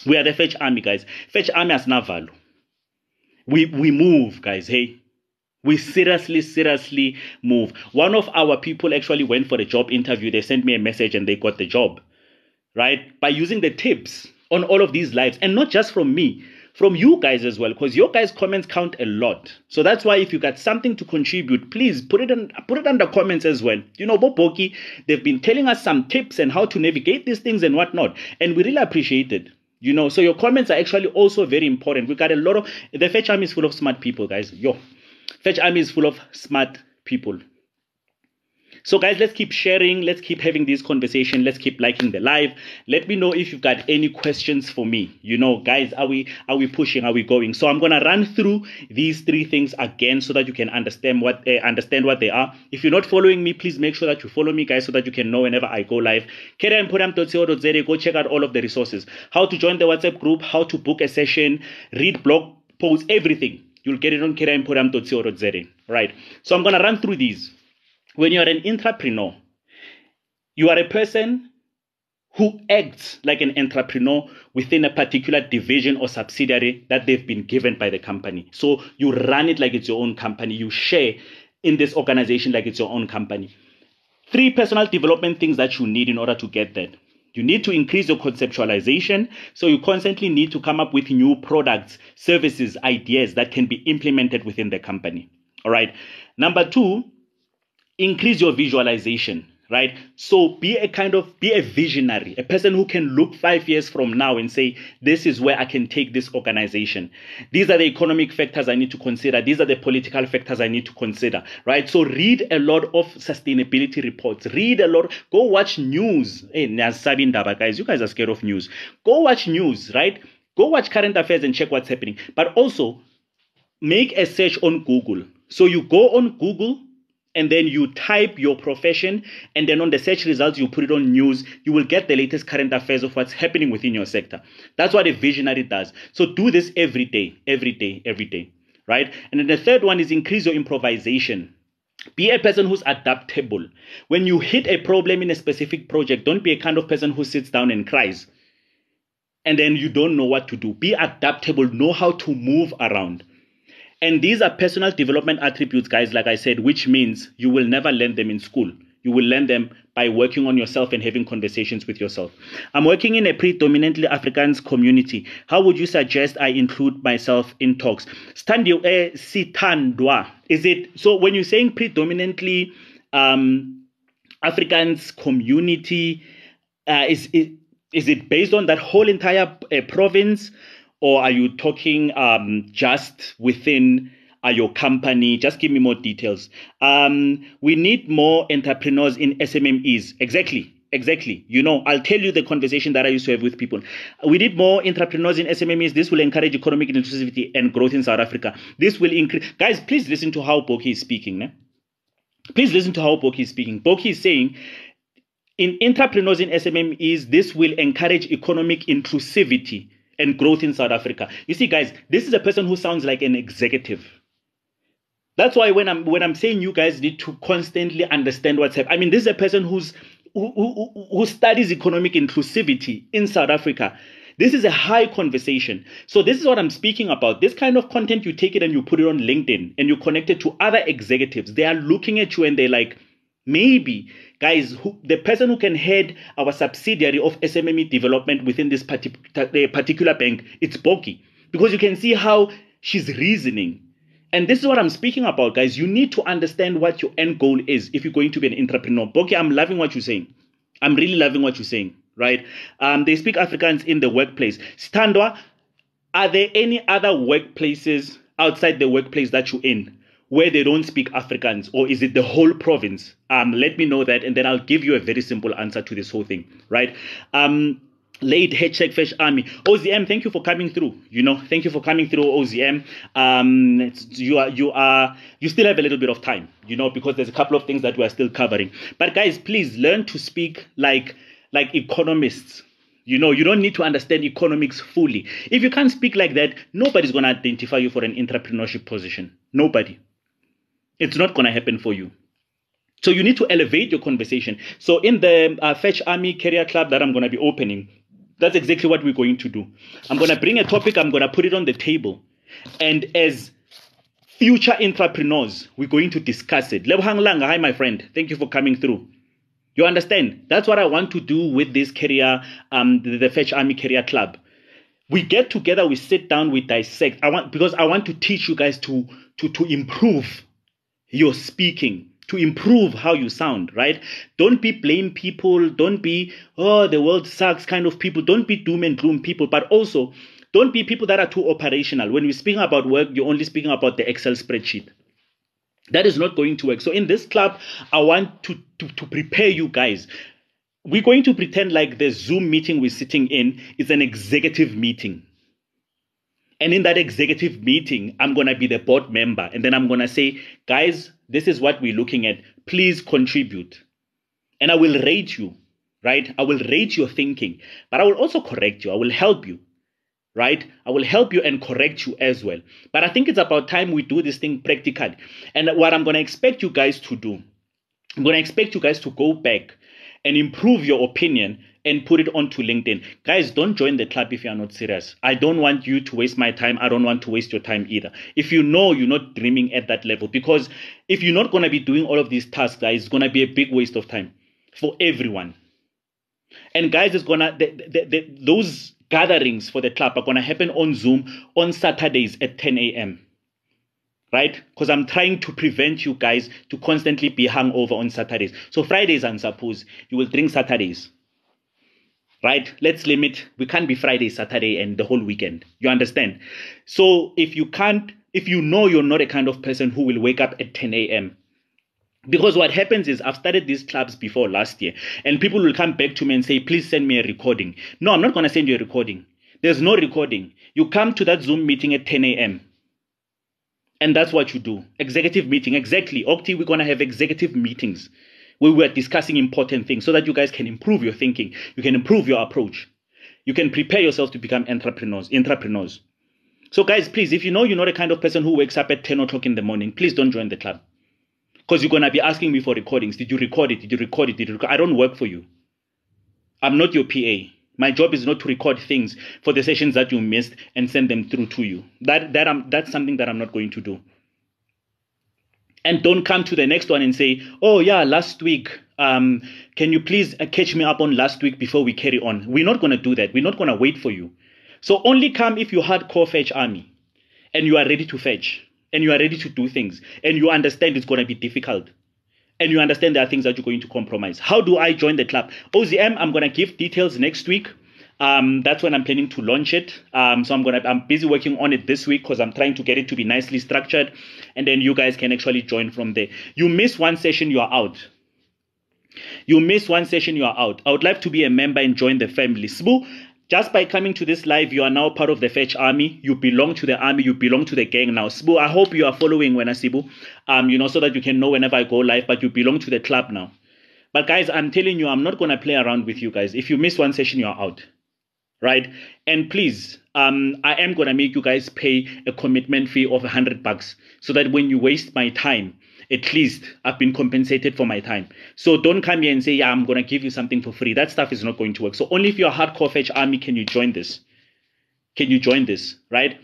We are the Fetch Army, guys. Fetch Army as Navalu. We move, guys. Hey, we seriously move. One of our people actually went for a job interview. They sent me a message and they got the job, right? By using the tips on all of these lives, and not just from me, from you guys as well, because your guys' comments count a lot. So that's why if you got something to contribute, please put it under comments as well. Boboki, they've been telling us some tips and how to navigate these things and whatnot, and we really appreciate it. So your comments are actually also very important. We got a lot of the Fetch Army is full of smart people, guys. Fetch Army is full of smart people. So guys, let's keep sharing. Let's keep having this conversation. Let's keep liking the live. Let me know if you've got any questions for me. You know, guys, are we pushing? Are we going? So I'm gonna run through these 3 things again so that you can understand what they are. If you're not following me, please make sure that you follow me, guys, so that you can know whenever I go live. careeremporium.co.za. Go check out all of the resources. How to join the WhatsApp group, how to book a session, read blog posts, everything. You'll get it on careeremporium.co.za. Right. So I'm gonna run through these. When you're an intrapreneur, you are a person who acts like an entrepreneur within a particular division or subsidiary that they've been given by the company. So you run it like it's your own company. You share in this organization like it's your own company. 3 personal development things that you need in order to get that. You need to increase your conceptualization. So you constantly need to come up with new products, services, ideas that can be implemented within the company. All right. Number 2, increase your visualization, right? So be a visionary, a person who can look 5 years from now and say, this is where I can take this organization. These are the economic factors I need to consider. These are the political factors I need to consider, right? So read a lot of sustainability reports. Read a lot. Go watch news. Hey, guys, you guys are scared of news. Go watch news, right? Go watch current affairs and check what's happening. But also make a search on Google. So you go on Google, and then you type your profession, and then on the search results, you put it on news. You will get the latest current affairs of what's happening within your sector. That's what a visionary does. So do this every day, right? And then the third one is increase your improvisation. Be a person who's adaptable. When you hit a problem in a specific project, don't be a kind of person who sits down and cries, and then you don't know what to do. Be adaptable, know how to move around. And these are personal development attributes, guys, like I said, which means you will never learn them in school. You will learn them by working on yourself and having conversations with yourself. I'm working in a predominantly Afrikaans community. How would you suggest I include myself in talks? Sithandwa. Is it so when you're saying predominantly Afrikaans community, is it based on that whole entire province? Or are you talking just within your company? Just give me more details. We need more entrepreneurs in SMMEs. Exactly. You know, I'll tell you the conversation that I used to have with people. We need more entrepreneurs in SMMEs. This will encourage economic inclusivity and growth in South Africa. This will increase. Guys, please listen to how Boki is speaking. Ne? Please listen to how Boki is speaking. Boki is saying, in entrepreneurs in SMMEs, this will encourage economic inclusivity and growth in South Africa. You see, guys, this is a person who sounds like an executive. That's why when I'm saying you guys need to constantly understand what's happening. I mean, this is a person who studies economic inclusivity in South Africa. This is a high conversation. So this is what I'm speaking about. This kind of content, you take it and you put it on LinkedIn and you connect it to other executives. They are looking at you and they're like, maybe, guys, the person who can head our subsidiary of SMME development within this particular bank, it's Boki. Because you can see how she's reasoning. And this is what I'm speaking about, guys. You need to understand what your end goal is if you're going to be an entrepreneur. Boki, I'm loving what you're saying. I'm really loving what you're saying, right? They speak Afrikaans in the workplace. Standwa, are there any other workplaces outside the workplace that you're in where they don't speak Afrikaans, or is it the whole province? Let me know that, and then I'll give you a very simple answer to this whole thing, right? Late hashtag Fetch Army. OZM, thank you for coming through. You know, thank you for coming through, OZM. You still have a little bit of time, you know, because there's a couple of things that we are still covering. But guys, please learn to speak like economists. You know, you don't need to understand economics fully. If you can't speak like that, nobody's going to identify you for an entrepreneurship position. Nobody. It's not going to happen for you. So you need to elevate your conversation. So in the Fetch Army Career Club that I'm going to be opening, that's exactly what we're going to do. I'm going to bring a topic, I'm going to put it on the table. And as future entrepreneurs, we're going to discuss it. Lebohang Langa, hi my friend. Thank you for coming through. You understand? That's what I want to do with this career, the Fetch Army Career Club. We get together, we sit down, we dissect. Because I want to teach you guys to improve your speaking, to improve how you sound, right? Don't be blame people. Don't be, oh, the world sucks kind of people. Don't be doom and gloom people. But also, don't be people that are too operational. When we're speaking about work, you're only speaking about the Excel spreadsheet. That is not going to work. So in this club, I want to prepare you guys. We're going to pretend like the Zoom meeting we're sitting in is an executive meeting. And in that executive meeting, I'm going to be the board member. And then I'm going to say, guys, this is what we're looking at. Please contribute. And I will rate you, right? I will rate your thinking. But I will also correct you. I will help you, right? I will help you and correct you as well. But I think it's about time we do this thing practically. And what I'm going to expect you guys to do, I'm going to expect you guys to go back and improve your opinion and put it onto LinkedIn. Guys, don't join the club if you are not serious. I don't want you to waste my time. I don't want to waste your time either. If you know you're not dreaming at that level, because if you're not going to be doing all of these tasks, guys, it's going to be a big waste of time for everyone. And guys, it's going to, those gatherings for the club are going to happen on Zoom on Saturdays at 10 a.m. Right? Because I'm trying to prevent you guys to constantly be hungover on Saturdays. So Fridays, and suppose you will drink Saturdays. Right? Let's limit. We can't be Friday, Saturday, and the whole weekend. You understand? So if you can't, if you know you're not a kind of person who will wake up at 10 a.m. Because what happens is I've started these clubs before last year, and people will come back to me and say, please send me a recording. No, I'm not going to send you a recording. There's no recording. You come to that Zoom meeting at 10 a.m. And that's what you do. Executive meeting. Exactly. Octi, we're going to have executive meetings where we're discussing important things so that you guys can improve your thinking. You can improve your approach. You can prepare yourself to become intrapreneurs. So guys, please, if you know you're not the kind of person who wakes up at 10 o'clock in the morning, please don't join the club. Because you're going to be asking me for recordings. Did you record it? Did you record it? Did you record? I don't work for you. I'm not your PA. My job is not to record things for the sessions that you missed and send them through to you. That's something that I'm not going to do. And don't come to the next one and say, oh yeah, last week, can you please catch me up on last week before we carry on? We're not going to do that. We're not going to wait for you. So only come if you're hardcore fetch army and you are ready to fetch and you are ready to do things and you understand it's going to be difficult and you understand there are things that you're going to compromise. How do I join the club? OZM, I'm going to give details next week. That's when I'm planning to launch it. So I'm busy working on it this week because I'm trying to get it to be nicely structured, and then you guys can actually join from there. You miss one session, you are out. You miss one session, you are out. I would like to be a member and join the family. Sbu, just by coming to this live, you are now part of the Fetch Army. You belong to the army. You belong to the gang now. Sbu, I hope you are following when I Sibu, so that you can know whenever I go live, but you belong to the club now. But guys, I'm telling you, I'm not going to play around with you guys. If you miss one session, you are out. Right? And please, I am going to make you guys pay a commitment fee of $100 so that when you waste my time, at least I've been compensated for my time. So don't come here and say, yeah, I'm going to give you something for free. That stuff is not going to work. So only if you're a hardcore Fetch Army can you join this. Can you join this, right?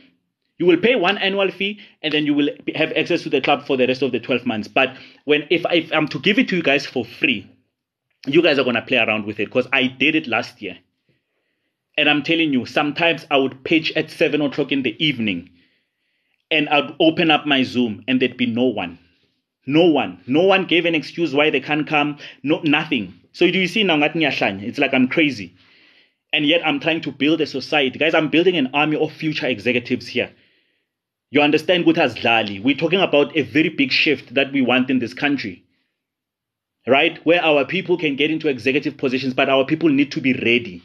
You will pay one annual fee and then you will have access to the club for the rest of the 12 months. But if I'm to give it to you guys for free, you guys are going to play around with it because I did it last year. And I'm telling you, sometimes I would pitch at 7 o'clock in the evening and I'd open up my Zoom and there'd be no one. No one. No one gave an excuse why they can't come. No, nothing. So do you see now? It's like I'm crazy. And yet I'm trying to build a society. Guys, I'm building an army of future executives here. You understand, Gutas Lali? We're talking about a very big shift that we want in this country. Right? Where our people can get into executive positions, but our people need to be ready.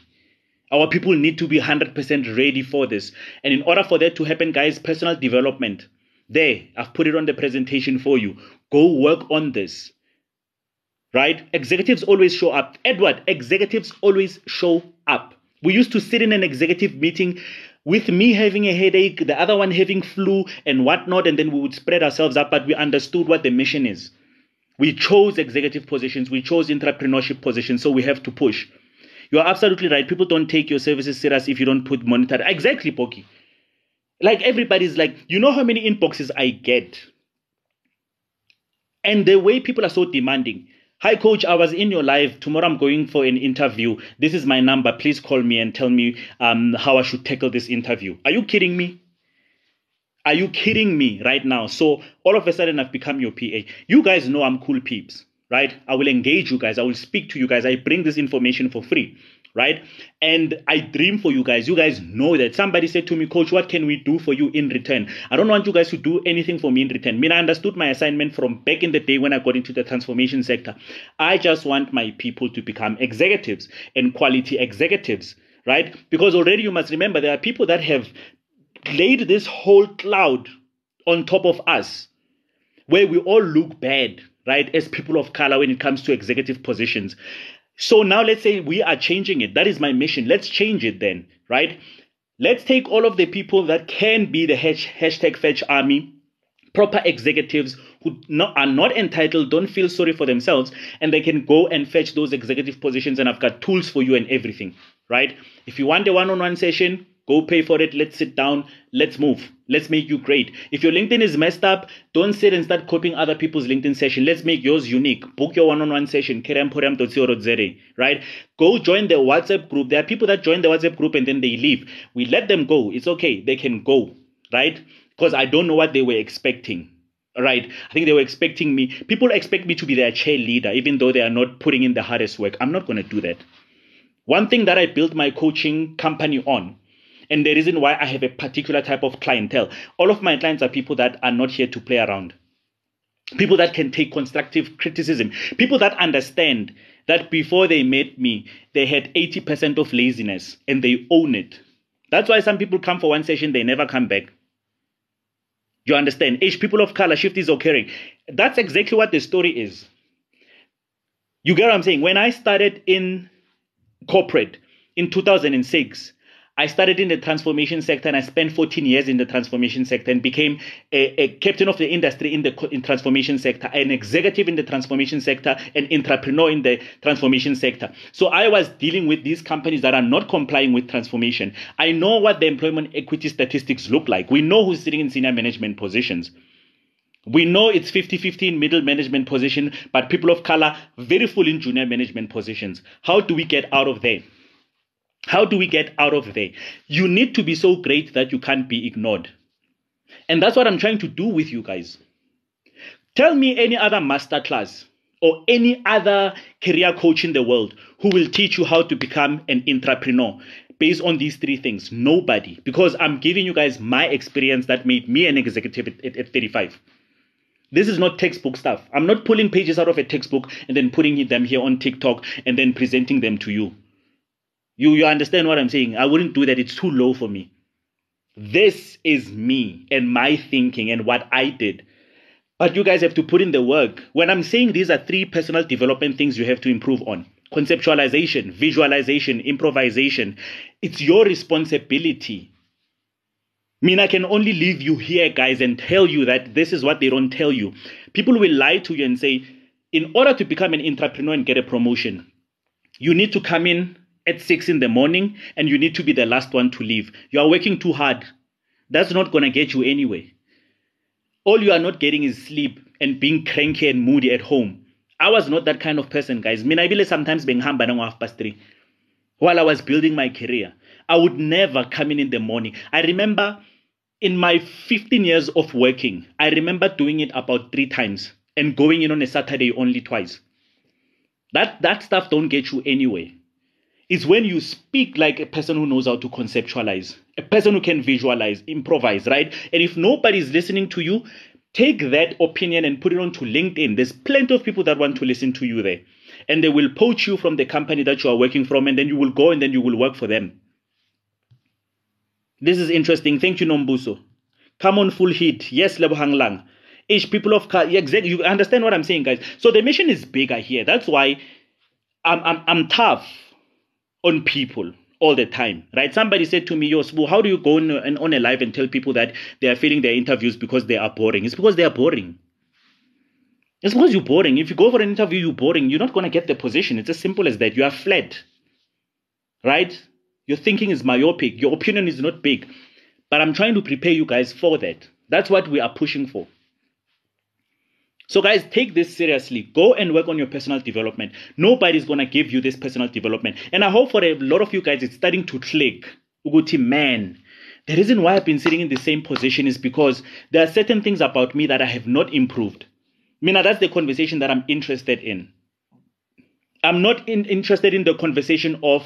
Our people need to be 100% ready for this. And in order for that to happen, guys, personal development. There, I've put it on the presentation for you. Go work on this. Right? Executives always show up. Edward, executives always show up. We used to sit in an executive meeting with me having a headache, the other one having flu and whatnot, and then we would spread ourselves up, but we understood what the mission is. We chose executive positions. We chose intrapreneurship positions, so we have to push. You are absolutely right. People don't take your services serious if you don't put monetary. Exactly, Poki. Like everybody's like, you know how many inboxes I get? And the way people are so demanding. Hi, coach, I was in your live. Tomorrow I'm going for an interview. This is my number. Please call me and tell me how I should tackle this interview. Are you kidding me? Are you kidding me right now? So all of a sudden I've become your PA. You guys know I'm cool peeps. Right? I will engage you guys. I will speak to you guys. I bring this information for free. right? And I dream for you guys. You guys know that. Somebody said to me, Coach, what can we do for you in return? I don't want you guys to do anything for me in return. I mean, I understood my assignment from back in the day when I got into the transformation sector. I just want my people to become executives and quality executives, right? Because already you must remember there are people that have laid this whole cloud on top of us where we all look bad, right, as people of color when it comes to executive positions. So now let's say we are changing it. That is my mission. Let's change it then, right? Let's take all of the people that can be the hashtag fetch army, proper executives who are not entitled, don't feel sorry for themselves, and they can go and fetch those executive positions, and I've got tools for you and everything, right? If you want a one-on-one session, go pay for it. Let's sit down. Let's move. Let's make you great. If your LinkedIn is messed up, don't sit and start copying other people's LinkedIn session. Let's make yours unique. Book your one-on-one session, right? Go join the WhatsApp group. There are people that join the WhatsApp group and then they leave. We let them go. It's okay. They can go, right? Because I don't know what they were expecting. Right. I think they were expecting me. People expect me to be their cheerleader, even though they are not putting in the hardest work. I'm not going to do that. One thing that I built my coaching company on, and the reason why I have a particular type of clientele, all of my clients are people that are not here to play around. People that can take constructive criticism. People that understand that before they met me, they had 80% of laziness and they own it. That's why some people come for one session, they never come back. You understand? People of color, shift is occurring. That's exactly what the story is. You get what I'm saying? When I started in corporate in 2006, I started in the transformation sector and I spent 14 years in the transformation sector and became a captain of the industry in transformation sector, an executive in the transformation sector, an intrapreneur in the transformation sector. So I was dealing with these companies that are not complying with transformation. I know what the employment equity statistics look like. We know who's sitting in senior management positions. We know it's 50-50 in middle management position, but people of color very full in junior management positions. How do we get out of there? How do we get out of there? You need to be so great that you can't be ignored. And that's what I'm trying to do with you guys. Tell me any other masterclass or any other career coach in the world who will teach you how to become an intrapreneur based on these three things. Nobody. Because I'm giving you guys my experience that made me an executive at 35. This is not textbook stuff. I'm not pulling pages out of a textbook and then putting them here on TikTok and then presenting them to you. You understand what I'm saying? I wouldn't do that. It's too low for me. This is me and my thinking and what I did. But you guys have to put in the work. When I'm saying these are 3 personal development things you have to improve on: conceptualization, visualization, improvisation. It's your responsibility. I can only leave you here, guys, and tell you that this is what they don't tell you. People will lie to you and say, in order to become an intrapreneur and get a promotion, you need to come in at 6 in the morning and you need to be the last one to leave. You are working too hard. That's not going to get you anywhere. All you are not getting is sleep and being cranky and moody at home. I was not that kind of person, guys. I really sometimes being hamba 3:30 while I was building my career. I would never come in the morning. I remember in my 15 years of working, I remember doing it about 3 times and going in on a Saturday only twice. That stuff don't get you anywhere. It's when you speak like a person who knows how to conceptualize, a person who can visualize, improvise, right? And if nobody's listening to you, take that opinion and put it onto LinkedIn. There's plenty of people that want to listen to you there. And they will poach you from the company that you are working from, and then you will go and then you will work for them. This is interesting. Thank you, Nombuso. Come on, full heat. Yes, Lebohang Lang. People of exactly. You understand what I'm saying, guys? So the mission is bigger here. That's why I'm tough on people all the time, right? Somebody said to me, Sbu, how do you go on a live and tell people that they are failing their interviews because they are boring? It's because they are boring. It's because you're boring. If you go for an interview, you're boring. You're not going to get the position. It's as simple as that. You are flat, right? Your thinking is myopic. Your opinion is not big. But I'm trying to prepare you guys for that. That's what we are pushing for. So guys, take this seriously. Go and work on your personal development. Nobody's going to give you this personal development. And I hope for a lot of you guys, it's starting to click. Uguti, man, the reason why I've been sitting in the same position is because there are certain things about me that I have not improved. That's the conversation that I'm interested in. I'm not interested in the conversation of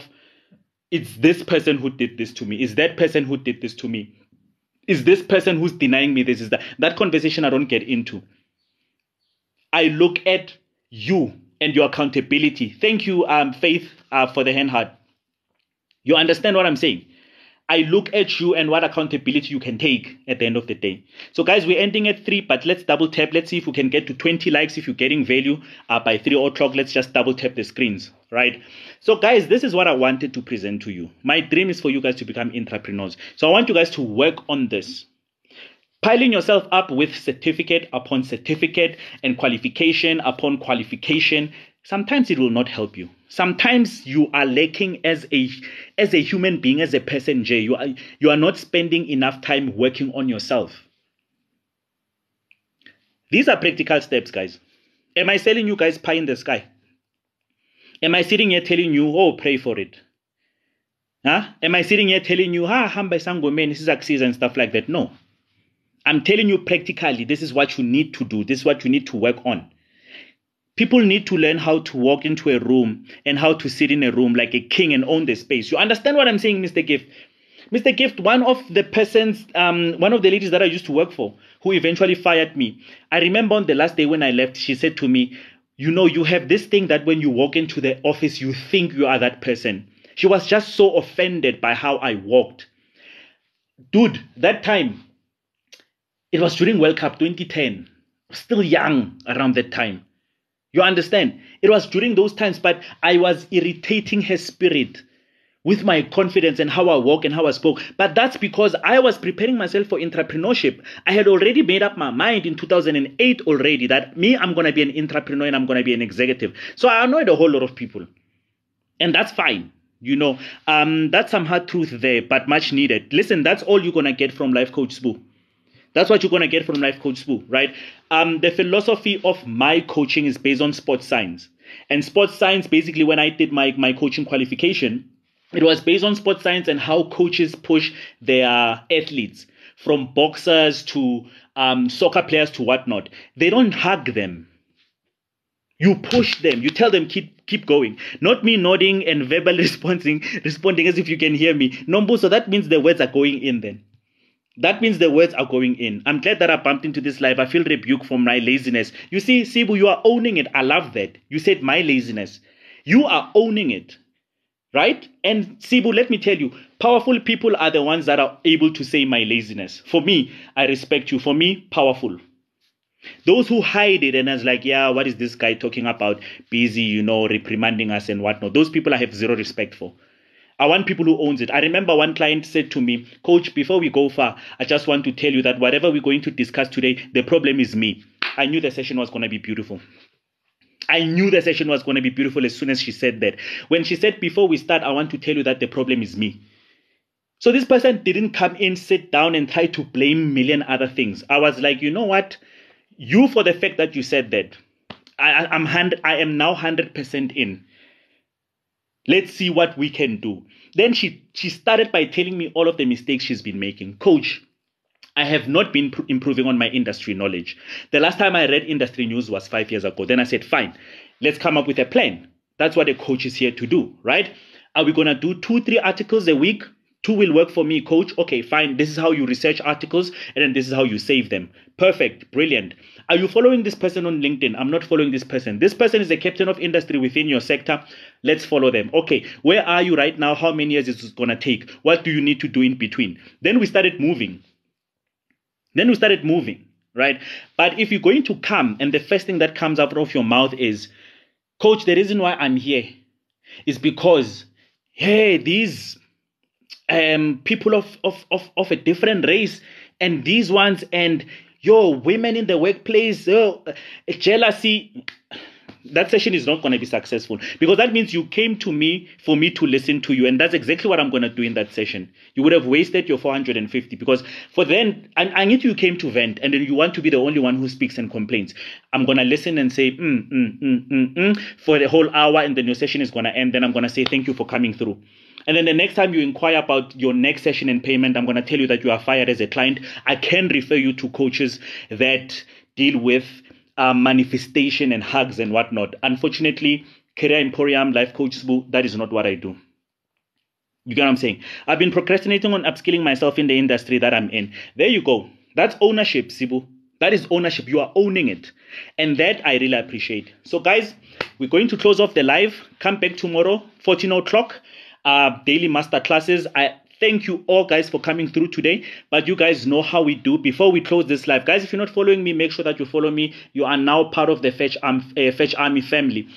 It's this person who did this to me. It's that person who did this to me. Is this person who's denying me this? Is that conversation I don't get into. I look at you and your accountability. Thank you, Faith, for the hand heart. You understand what I'm saying? I look at you and what accountability you can take at the end of the day. So guys, we're ending at 3, but let's double tap. Let's see if we can get to 20 likes. If you're getting value by 3 o'clock, let's just double tap the screens, right? So guys, this is what I wanted to present to you. My dream is for you guys to become intrapreneurs. So I want you guys to work on this. Piling yourself up with certificate upon certificate and qualification upon qualification, sometimes it will not help you. Sometimes you are lacking as a human being, as a person, Jay. You are not spending enough time working on yourself. These are practical steps, guys. Am I selling you guys pie in the sky? Am I sitting here telling you, oh, pray for it? Huh? Am I sitting here telling you, hamba sangomeni, this is success and stuff like that? No. I'm telling you practically, this is what you need to do. This is what you need to work on. People need to learn how to walk into a room and how to sit in a room like a king and own the space. You understand what I'm saying, Mr. Gift? Mr. Gift, one of the ladies that I used to work for, who eventually fired me, I remember on the last day when I left, she said to me, you know, you have this thing that when you walk into the office, you think you are that person. She was just so offended by how I walked. Dude, that time, it was during World Cup 2010. Still young around that time. You understand? It was during those times, but I was irritating her spirit with my confidence and how I walk and how I spoke. But that's because I was preparing myself for intrapreneurship. I had already made up my mind in 2008 already that I'm going to be an intrapreneur and I'm going to be an executive. So I annoyed a whole lot of people. And that's fine. You know, that's some hard truth there, but much needed. Listen, that's all you're going to get from Life Coach Spoo. That's what you're going to get from Life Coach Spoo, right? The philosophy of my coaching is based on sports science. And sports science, basically, when I did my coaching qualification, it was based on sports science and how coaches push their athletes, from boxers to soccer players to whatnot. They don't hug them. You push them. You tell them, keep going. Not me nodding and verbally responding as if you can hear me. No, so that means the words are going in then. That means the words are going in. I'm glad that I bumped into this live. I feel rebuked for my laziness. You see, Sibu, you are owning it. I love that. You said my laziness. You are owning it. Right? And Sibu, let me tell you, powerful people are the ones that are able to say my laziness. For me, I respect you. For me, powerful. Those who hide it and is like, yeah, what is this guy talking about? Busy, you know, reprimanding us and whatnot. Those people I have zero respect for. I want people who owns it. I remember one client said to me, Coach, before we go far, I just want to tell you that whatever we're going to discuss today, the problem is me. I knew the session was going to be beautiful. I knew the session was going to be beautiful as soon as she said that. When she said, before we start, I want to tell you that the problem is me. So this person didn't come in, sit down and try to blame a million other things. I was like, you know what? You, for the fact that you said that, I am now 100% in. Let's see what we can do. Then she started by telling me all of the mistakes she's been making. Coach, I have not been improving on my industry knowledge. The last time I read industry news was 5 years ago. Then I said, fine, let's come up with a plan. That's what a coach is here to do, right? Are we going to do 2-3 articles a week? 2 will work for me, coach. Okay, fine. This is how you research articles, and then this is how you save them. Perfect. Brilliant. Are you following this person on LinkedIn? I'm not following this person. This person is a captain of industry within your sector. Let's follow them. Okay, where are you right now? How many years is it going to take? What do you need to do in between? Then we started moving. Right? But if you're going to come, and the first thing that comes out of your mouth is, Coach, the reason why I'm here is because, hey, these people of a different race and these ones and women in the workplace, jealousy, that session is not going to be successful, because that means you came to me for me to listen to you, and that's exactly what I'm going to do in that session. You would have wasted your 450, because for then, I need you came to vent, and then you want to be the only one who speaks and complains. I'm going to listen and say, for the whole hour, and then your session is going to end. Then I'm going to say, thank you for coming through. And then the next time you inquire about your next session and payment, I'm going to tell you that you are fired as a client. I can refer you to coaches that deal with manifestation and hugs and whatnot. Unfortunately, Career Emporium, Life Coach Spoo, that is not what I do. You get what I'm saying? I've been procrastinating on upskilling myself in the industry that I'm in. There you go. That's ownership, Sibu. That is ownership. You are owning it. And that I really appreciate. So guys, we're going to close off the live. Come back tomorrow, 14 o'clock. Daily masterclasses. I thank you all guys for coming through today. But you guys know how we do. Before we close this live, guys, if you're not following me, make sure that you follow me. You are now part of the Fetch Army family.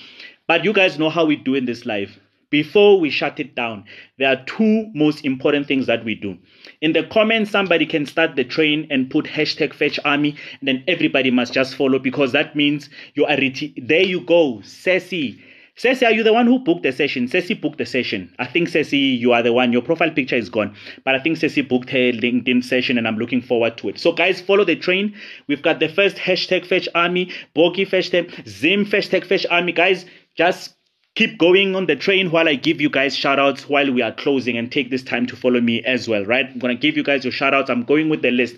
But you guys know how we do in this live. Before we shut it down, there are two most important things that we do. In the comments, somebody can start the train and put hashtag Fetch Army, and then everybody must just follow, because that means you are there you go. Ceci, are you the one who booked the session? Ceci booked the session. I think Ceci, you are the one. Your profile picture is gone. But I think Ceci booked her LinkedIn session, and I'm looking forward to it. So guys, follow the train. We've got the first hashtag Fetch Army, Boki hashtag, Zim hashtag Fetch Army. Guys, just keep going on the train while I give you guys shout outs while we are closing, and take this time to follow me as well, right? I'm going to give you guys your shout outs. I'm going with the list.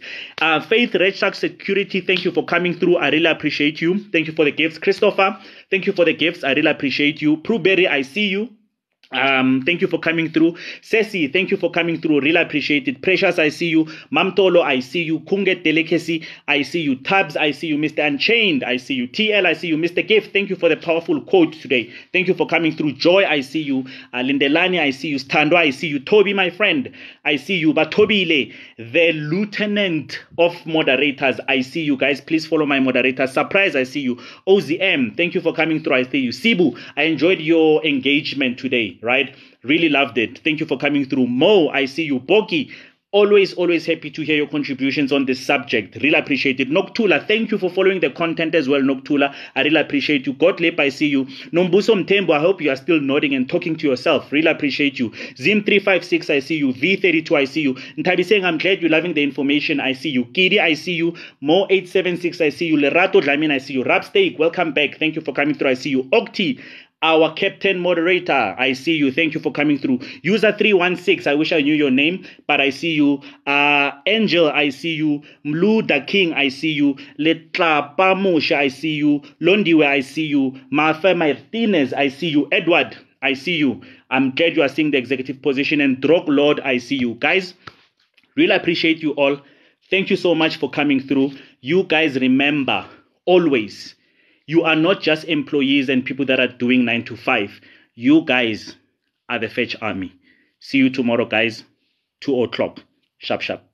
Faith, Red Shark Security, thank you for coming through. I really appreciate you. Thank you for the gifts. Christopher, thank you for the gifts. I really appreciate you. Pruberry, I see you. Thank you for coming through. Ceci, thank you for coming through. Really appreciate it. Precious, I see you. Mamtolo, I see you. Kunget Delicacy, I see you. Tabs, I see you. Mr. Unchained, I see you. TL, I see you. Mr. Gift, thank you for the powerful quote today. Thank you for coming through. Joy, I see you. Lindelani, I see you. Stando, I see you. Toby, my friend, I see you. But Toby, the lieutenant of moderators, I see you guys. Please follow my moderators. Surprise, I see you. OZM, thank you for coming through. I see you. Sibu, I enjoyed your engagement today. Right? Really loved it. Thank you for coming through. Mo, I see you. Boki, always happy to hear your contributions on this subject. Really appreciate it. Noctula, thank you for following the content as well, Noctula. I really appreciate you. Gottlieb, I see you. Nombuso Mtembo, I hope you are still nodding and talking to yourself. Really appreciate you. Zim356, I see you. V32, I see you. Ntabi saying, I'm glad you're loving the information. I see you. Kiri, I see you. Mo876, I see you. Lerato Dlamin, I see you. Rapsteak, welcome back. Thank you for coming through. I see you. Octi, our captain moderator, I see you. Thank you for coming through. User 316, I wish I knew your name, but I see you. Angel, I see you. Mlu the King, I see you. Letla Pamusha, I see you. Londiwe, I see you. Martha Martinez, I see you. Edward, I see you. I'm glad you are seeing the executive position. And Drog Lord, I see you. Guys, really appreciate you all. Thank you so much for coming through. You guys remember, always, you are not just employees and people that are doing 9 to 5. You guys are the Fetch Army. See you tomorrow, guys. 2 o'clock. Sharp, sharp.